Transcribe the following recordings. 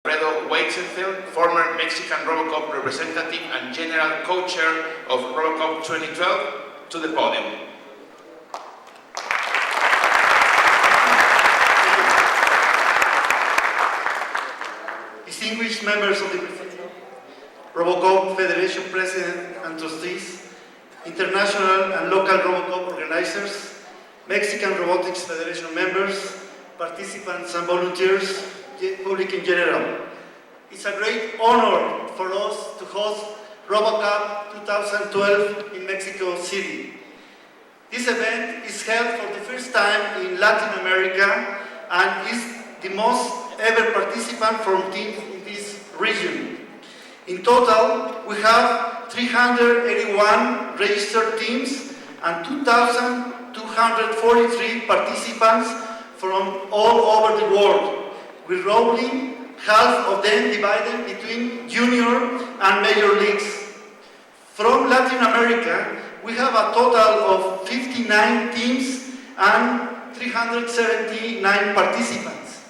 Alfredo Weizenfeld, former Mexican RoboCup representative and general co-chair of RoboCup 2012, to the podium. Distinguished members of the RoboCup Federation President and Trustees, international and local RoboCup organizers, Mexican Robotics Federation members, participants and volunteers, public in general. It's a great honor for us to host RoboCup 2012 in Mexico City. This event is held for the first time in Latin America and is the most ever participant from teams in this region. In total, we have 381 registered teams and 2,243 participants from all over the world, with roughly half of them divided between junior and major leagues. From Latin America, we have a total of 59 teams and 379 participants.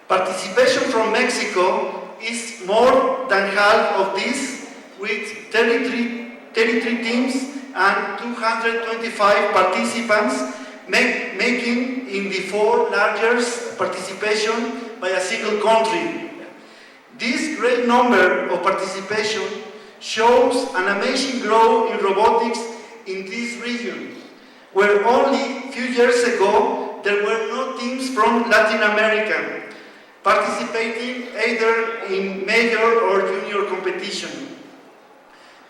Participation from Mexico is more than half of this, with 33 teams and 225 participants, making in the fourth largest participation by a single country. This great number of participation shows an amazing growth in robotics in this region, where only a few years ago there were no teams from Latin America participating either in major or junior competition.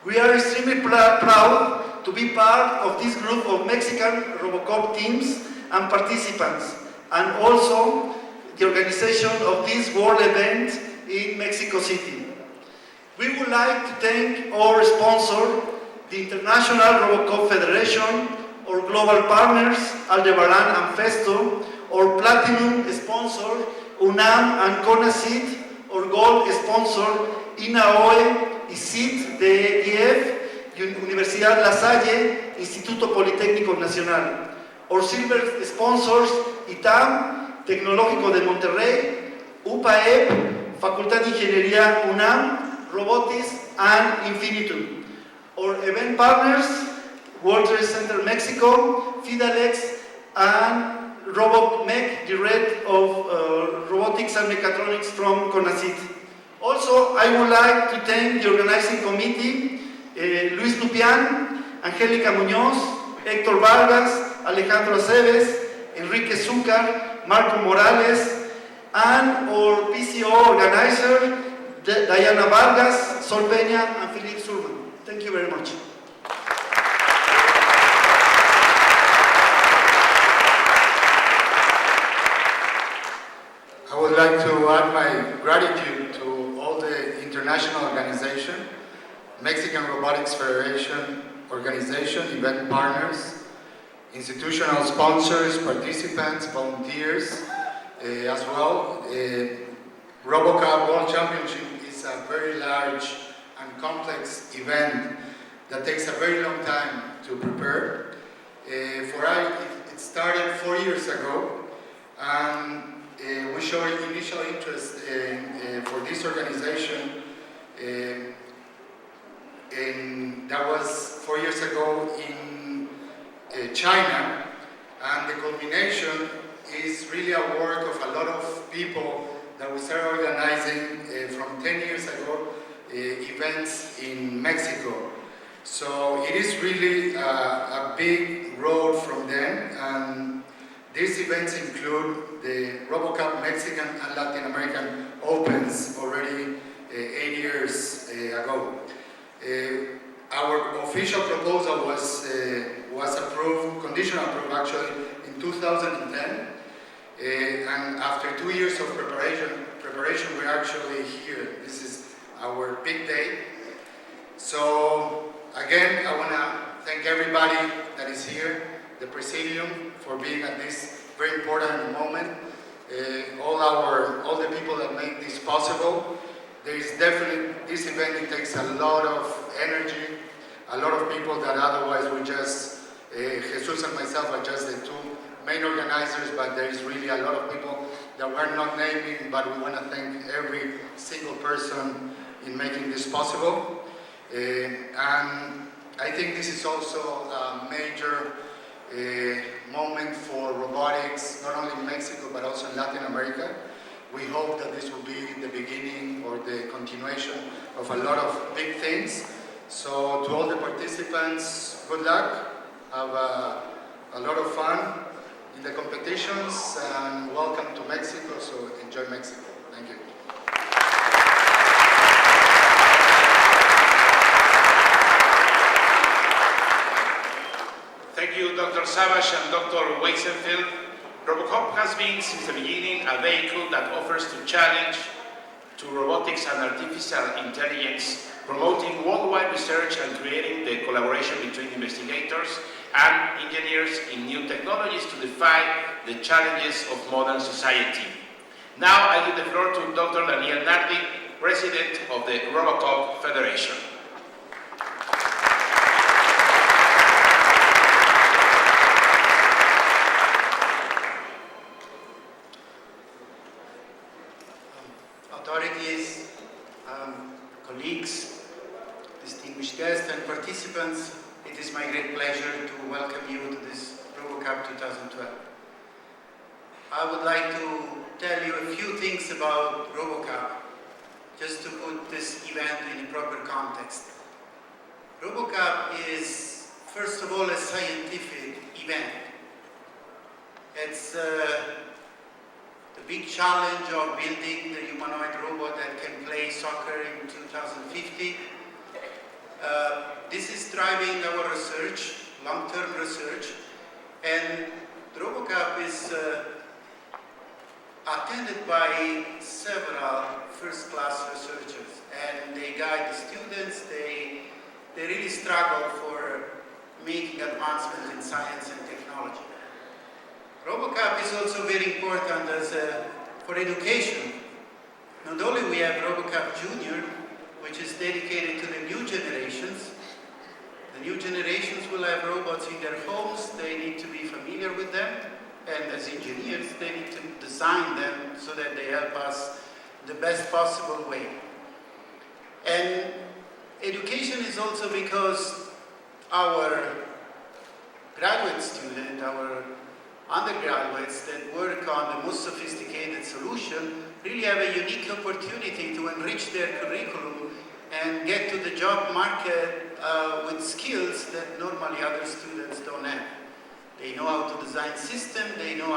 We are extremely proud to be part of this group of Mexican RoboCup teams and participants, and also the organization of this world event in Mexico City. We would like to thank our sponsor, the International RoboCup Federation, our global partners, Aldebaran and Festo, our platinum sponsor, UNAM and CONACYT, our gold sponsor, INAOE, ICIT de EDF, Universidad La Salle, Instituto Politécnico Nacional. Our silver sponsors, ITAM, Tecnológico de Monterrey, UPAEP, Facultad de Ingeniería UNAM, Robotics, and Infinitum. Our event partners, World Trade Center Mexico, Fidalex, and RobotMech, the Red of Robotics and Mechatronics from CONACYT. Also, I would like to thank the organizing committee, Luis Lupián, Angélica Muñoz, Héctor Vargas, Alejandro Aceves, Enrique Zúcar, Marco Morales, and our PCO organizer, Diana Vargas, Sol Peña, and Philip Surman. Thank you very much. I would like to add my gratitude to all the international organization, Mexican Robotics Federation organization, event partners, institutional sponsors, participants, volunteers, as well. RoboCup World Championship is a very large and complex event that takes a very long time to prepare. It started 4 years ago, and we showed initial interest for this organization, and that was 4 years ago in China, and the culmination is really a work of a lot of people that we started organizing from 10 years ago events in Mexico. So it is really a big road from them, and these events include the RoboCup Mexican and Latin American Opens already 8 years ago. Our official proposal was approved, conditional approved actually, in 2010. And after 2 years of preparation, we're actually here. This is our big day. So again, I want to thank everybody that is here, the Presidium, for being at this very important moment. All the people that make this possible. There is definitely, this event, it takes a lot of energy, a lot of people that otherwise we just, Jesus and myself are just the two main organizers, but there is really a lot of people that we're not naming, but we want to thank every single person in making this possible. And I think this is also a major moment for robotics, not only in Mexico, but also in Latin America. We hope that this will be the beginning or the continuation of a lot of big things. So to all the participants, good luck. Have a lot of fun in the competitions, and welcome to Mexico, so enjoy Mexico. Thank you. Thank you, Dr. Savage and Dr. Weisenfeld. RoboCup has been, since the beginning, a vehicle that offers to challenge to robotics and artificial intelligence, promoting worldwide research and creating the collaboration between investigators and engineers in new technologies to defy the challenges of modern society. Now I give the floor to Dr. Daniel Nardi, President of the RoboCup Federation. Authorities, colleagues, distinguished guests and participants, it is my great pleasure to welcome you to this RoboCup 2012. I would like to tell you a few things about RoboCup, just to put this event in a proper context. RoboCup is, first of all, a scientific event. It's the big challenge of building the humanoid robot that can play soccer in 2050. This is driving our research, long-term research, and the RoboCup is attended by several first-class researchers, and they guide the students. They really struggle for making advancements in science and technology. RoboCup is also very important for education. Not only we have RoboCup Junior, which is dedicated to the new generations. The new generations will have robots in their homes. They need to be familiar with them. And as engineers, they need to design them so that they help us the best possible way. And education is also because our graduate students, our undergraduates that work on the most sophisticated solution really have a unique opportunity to enrich their curriculum and get to the job market with skills that normally other students don't have. They know how to design systems, they know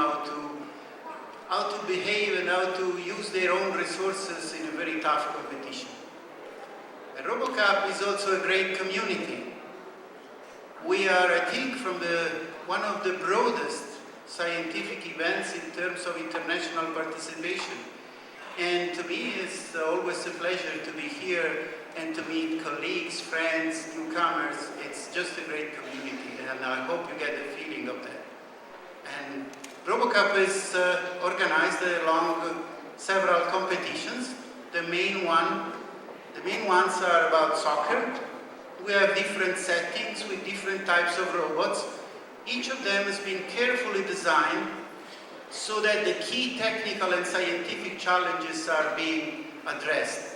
how to behave and how to use their own resources in a very tough competition. And RoboCup is also a great community. We are, I think, one of the broadest scientific events in terms of international participation. And to me, it's always a pleasure to be here and to meet colleagues, friends, newcomers. It's just a great community, and I hope you get a feeling of that. And RoboCup is organized along several competitions. The main ones are about soccer. We have different settings with different types of robots. Each of them has been carefully designed so that the key technical and scientific challenges are being addressed.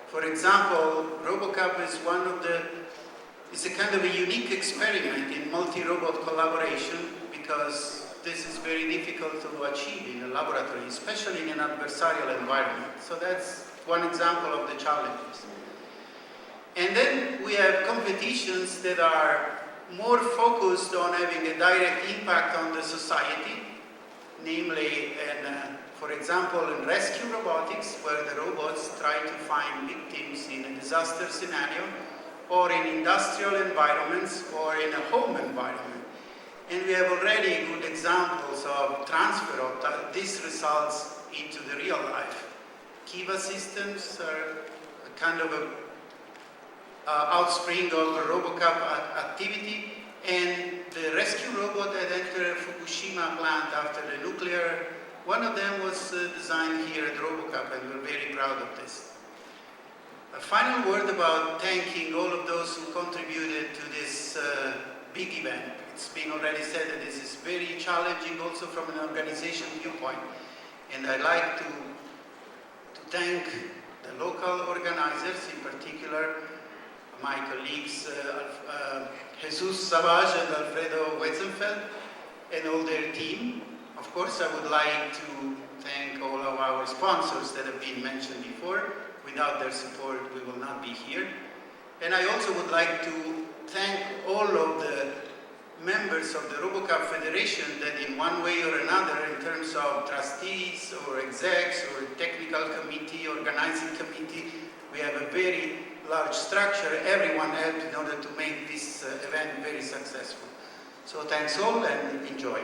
For example, RoboCup is a kind of a unique experiment in multi-robot collaboration, because this is very difficult to achieve in a laboratory, especially in an adversarial environment. So that's one example of the challenges. And then we have competitions that are more focused on having a direct impact on the society, namely, for example, in rescue robotics, where the robots try to find victims in a disaster scenario, or in industrial environments, or in a home environment. And we have already good examples of transfer of these results into the real life. Kiva systems are a kind of a outspring of a RoboCup activity, and the rescue robot that entered Fukushima plant after the nuclear, one of them was designed here at RoboCup, and we're very proud of this. A final word about thanking all of those who contributed to this big event. It's been already said that this is very challenging also from an organization viewpoint. And I'd like to thank the local organizers, in particular my colleagues Jesus Savage and Alfredo Wetzenfeld and all their team. Of course, I would like to thank all of our sponsors that have been mentioned before. Without their support, we will not be here. And I also would like to thank all of the members of the RoboCup Federation that in one way or another, in terms of trustees or execs or technical committee, organizing committee, we have a very large structure. Everyone helped in order to make this event very successful. So thanks all and enjoy.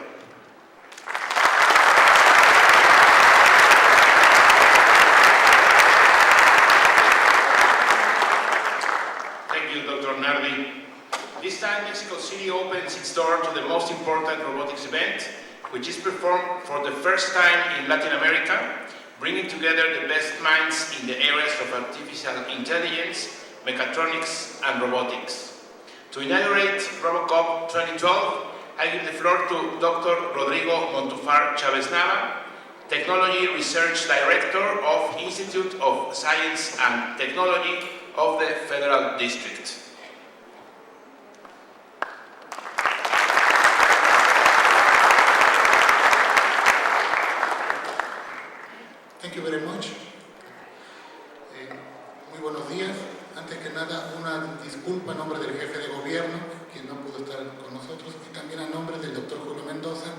Thank you, Dr. Nardi. This time, Mexico City opens its door to the most important robotics event, which is performed for the first time in Latin America, bringing together the best minds in the areas of artificial intelligence, mechatronics, and robotics. To inaugurate RoboCup 2012, I give the floor to Dr. Rodrigo Montufar Chavez Nava, Technology Research Director of Institute of Science and Technology of the Federal District. Thank you very much. Muy buenos días. Antes que nada, una disculpa a nombre del jefe de gobierno, quien no pudo estar con nosotros, y también a nombre del doctor Julio Mendoza,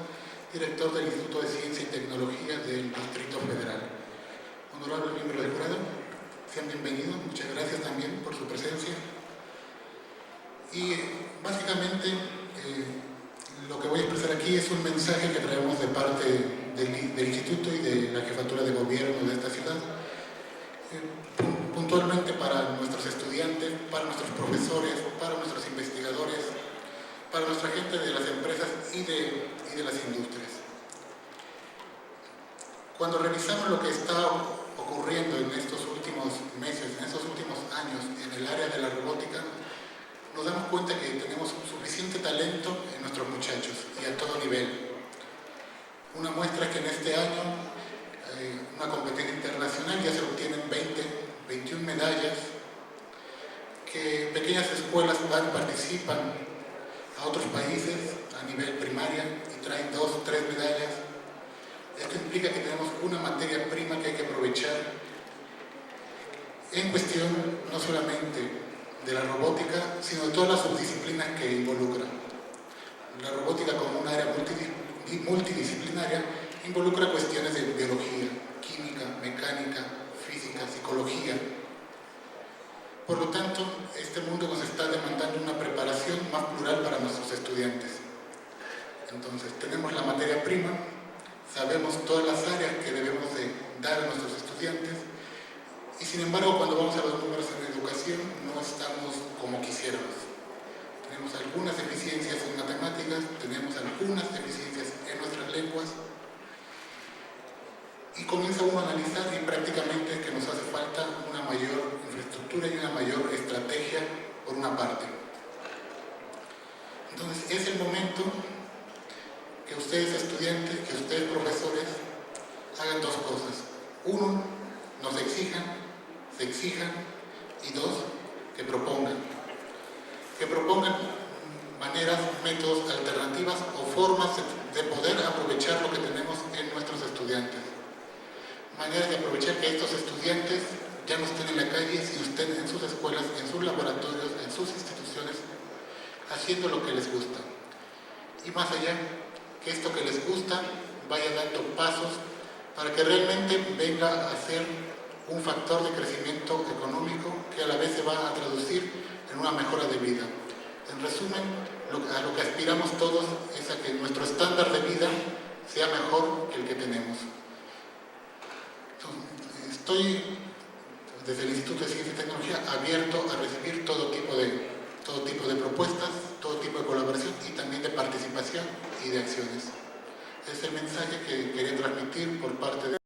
director del Instituto de Ciencia y Tecnología del Distrito Federal. Honorables miembros del jurado, sean bienvenidos. Muchas gracias también por su presencia. Y básicamente lo que voy a expresar aquí es un mensaje que traemos de parte del Instituto y de la Jefatura de Gobierno de esta ciudad, puntualmente para nuestros estudiantes, para nuestros profesores, para nuestros investigadores, para nuestra gente de las empresas y de las industrias. Cuando revisamos lo que está ocurriendo en estos últimos meses, en estos últimos años en el área de la robótica, nos damos cuenta que tenemos suficiente talento en nuestros muchachos y a todo nivel. Una muestra es que en este año, una competencia internacional, ya se obtienen 21 medallas, que pequeñas escuelas participan a otros países a nivel primaria y traen 2 o 3 medallas. Esto implica que tenemos una materia prima que hay que aprovechar en cuestión no solamente de la robótica, sino de todas las subdisciplinas que involucra. La robótica como un área multidisciplinaria involucra cuestiones de biología, química, mecánica, física, psicología. Por lo tanto, este mundo nos está demandando una preparación más plural para nuestros estudiantes. Entonces, tenemos la materia prima, sabemos todas las áreas que debemos de dar a nuestros estudiantes, y sin embargo, cuando vamos a los números en educación, no estamos como quisiéramos. Tenemos algunas deficiencias en matemáticas, tenemos algunas deficiencias en nuestras lenguas, y comienza uno a analizar y prácticamente que nos hace falta una mayor infraestructura y una mayor estrategia por una parte. Entonces es el momento que ustedes estudiantes, que ustedes profesores hagan 2 cosas. 1, nos se exijan, y 2, que propongan maneras, métodos, alternativas o formas de poder aprovechar lo que tenemos en nuestros estudiantes. Maneras de aprovechar que estos estudiantes ya no estén en la calle, sino estén en sus escuelas, en sus laboratorios, en sus instituciones, haciendo lo que les gusta. Y más allá, que esto que les gusta vaya dando pasos para que realmente venga a ser un factor de crecimiento económico que a la vez se va a traducir en una mejora de vida. En resumen, a lo que aspiramos todos es a que nuestro estándar de vida sea mejor que el que tenemos. Estoy, desde el Instituto de Ciencia y Tecnología, abierto a recibir todo tipo de propuestas, todo tipo de colaboración y también de participación y de acciones. Es el mensaje que quería transmitir por parte de